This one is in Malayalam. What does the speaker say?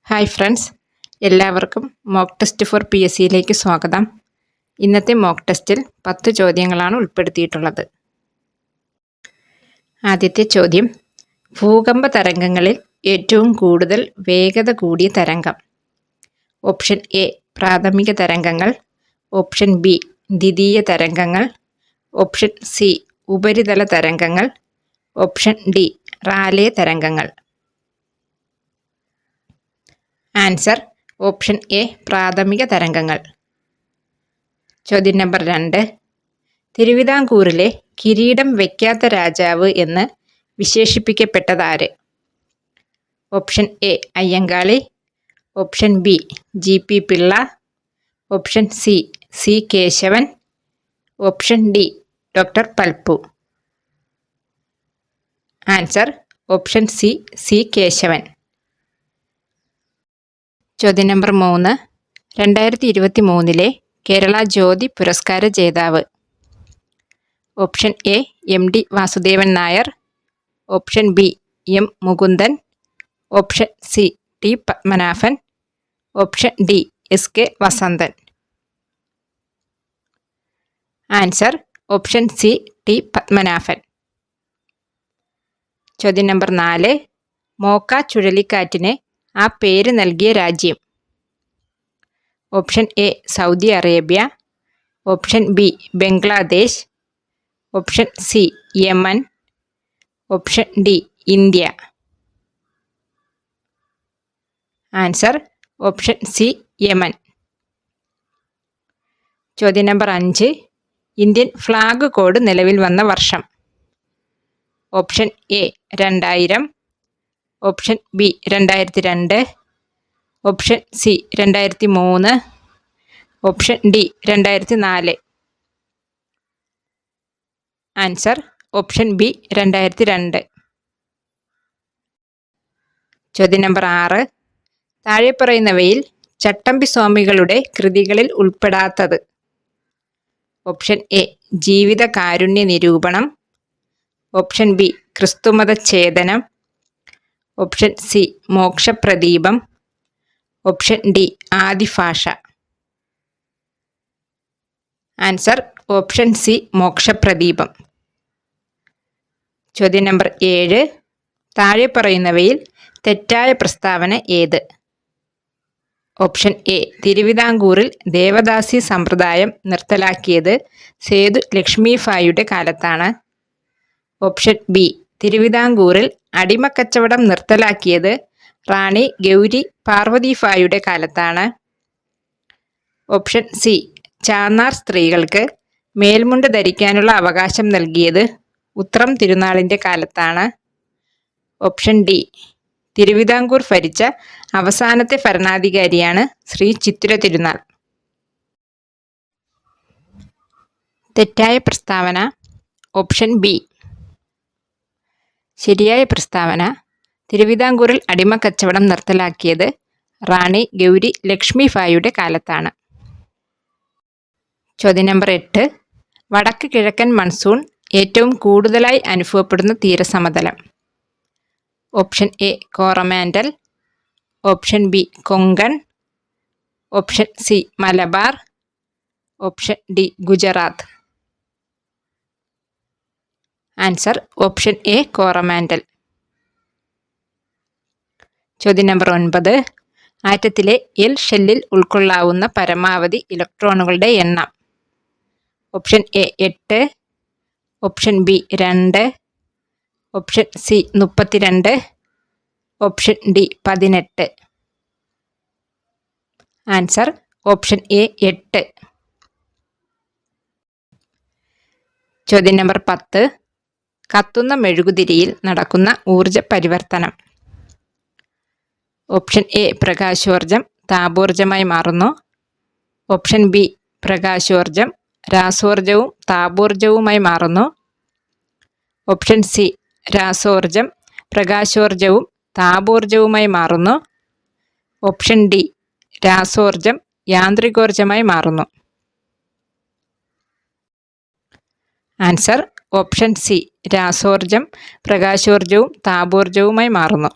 ഹായ് ഫ്രണ്ട്സ്, എല്ലാവർക്കും മോക്ക് ടെസ്റ്റ് ഫോർ PSC സ്വാഗതം. ഇന്നത്തെ മോക്ക് ടെസ്റ്റിൽ 10 ചോദ്യങ്ങളാണ് ഉൾപ്പെടുത്തിയിട്ടുള്ളത്. ആദ്യത്തെ ചോദ്യം, ഭൂകമ്പ തരംഗങ്ങളിൽ ഏറ്റവും കൂടുതൽ വേഗത കൂടിയ തരംഗം. ഓപ്ഷൻ എ പ്രാഥമിക തരംഗങ്ങൾ, ഓപ്ഷൻ ബി ദ്വിതീയ തരംഗങ്ങൾ, ഓപ്ഷൻ സി ഉപരിതല തരംഗങ്ങൾ, ഓപ്ഷൻ ഡി റാലെ തരംഗങ്ങൾ. ആൻസർ ഓപ്ഷൻ എ പ്രാഥമിക തരംഗങ്ങൾ. ചോദ്യം നമ്പർ 2, തിരുവിതാംകൂറിലെ കിരീടം വയ്ക്കാത്ത രാജാവ് എന്ന് വിശേഷിപ്പിക്കപ്പെട്ടതാര്? Option A Ayyankali, option B GP Pillai, option C Kesavan, option D doctor Palpu. Answer option C Kesavan. ചോദ്യം നമ്പർ 3, 2023 കേരള ജ്യോതി പുരസ്കാര ജേതാവ്. Option A MD Vasudevan Nair, option B M Mukundan, option C T Padmanabhan, option D SK Vasanthan. Answer option C T Padmanabhan. ചോദ്യം നമ്പർ 4, മോക്ക ചുഴലിക്കാറ്റിന് ആ പേര് നൽകിയ രാജ്യം. Option A Saudi Arabia, option B Bangladesh, option C Yemen, option D India. Answer option C Yemen. ചോദ്യം നമ്പർ 5, ഇന്ത്യൻ ഫ്ലാഗ് കോഡ് നിലവിൽ വന്ന വർഷം. Option A 2000, option B 2002, option C 2003, option D 2004. Answer option B 2002. ചോദ്യം നമ്പർ 6, താഴെ പറയുന്നവയിൽ ചട്ടമ്പി സ്വാമികളുടെ കൃതികളിൽ ഉൾപ്പെടാത്തത്. ഓപ്ഷൻ എ ജീവിത കാരുണ്യ നിരൂപണം, option B Kristumatha Chedanam, option C Mokshapradeepam, option D Adibhasha. Answer option C Mokshapradeepam. ചോദ്യം നമ്പർ 7, താഴെ പറയുന്നവയിൽ തെറ്റായ പ്രസ്താവന ഏത്? ഓപ്ഷൻ എ തിരുവിതാംകൂറിൽ ദേവദാസി സമ്പ്രദായം നിർത്തലാക്കിയത് സേതു ലക്ഷ്മിഭായിയുടെ കാലത്താണ്. ഓപ്ഷൻ ബി തിരുവിതാംകൂറിൽ അടിമക്കച്ചവടം നിർത്തലാക്കിയത് റാണി ഗൗരി പാർവതിഭായിയുടെ കാലത്താണ്. ഓപ്ഷൻ സി ചാന്നാർ സ്ത്രീകൾക്ക് മേൽമുണ്ട് ധരിക്കാനുള്ള അവകാശം നൽകിയത് ഉത്രം തിരുനാളിൻ്റെ കാലത്താണ്. ഓപ്ഷൻ ഡി തിരുവിതാംകൂർ ഭരിച്ച അവസാനത്തെ ഭരണാധികാരിയാണ് ശ്രീ ചിത്തിര തിരുനാൾ. തെറ്റായ പ്രസ്താവന ഓപ്ഷൻ ബി. ശരിയായ പ്രസ്താവന തിരുവിതാംകൂറിൽ അടിമക്കച്ചവടം നിർത്തലാക്കിയത് റാണി ഗൗരി ലക്ഷ്മിഭായിയുടെ കാലത്താണ്. ചോദ്യം നമ്പർ 8, വടക്ക് കിഴക്കൻ മൺസൂൺ ഏറ്റവും കൂടുതലായി അനുഭവപ്പെടുന്ന തീരസമതലം. Option A Coromandel, option B Konkan, option C Malabar, option D Gujarat. Answer option A Coromandel. ചോദ്യം നമ്പർ 9, ആറ്റത്തിലെ L ഷെല്ലിൽ ഉൾക്കൊള്ളാവുന്ന പരമാവധി ഇലക്ട്രോണുകളുടെ എണ്ണം. Option A 8, option B 2, option C 32, option D 18. Answer option A 8. ചോദ്യം നമ്പർ 10, കത്തുന്ന മെഴുകുതിരിയിൽ നടക്കുന്ന ഊർജ പരിവർത്തനം. ഓപ്ഷൻ എ പ്രകാശോർജം താപോർജമായി മാറുന്നു, ഓപ്ഷൻ ബി പ്രകാശോർജം രാസോർജവും താപോർജവുമായി മാറുന്നു, ഓപ്ഷൻ സി രാസോർജം പ്രകാശോർജവും താപോർജവുമായി മാറുന്നു, ഓപ്ഷൻ ഡി രാസോർജം യാന്ത്രികോർജമായി മാറുന്നു. ആൻസർ ഓപ്ഷൻ സി രാസോർജം പ്രകാശോർജവും താപോർജവുമായി മാറുന്നു.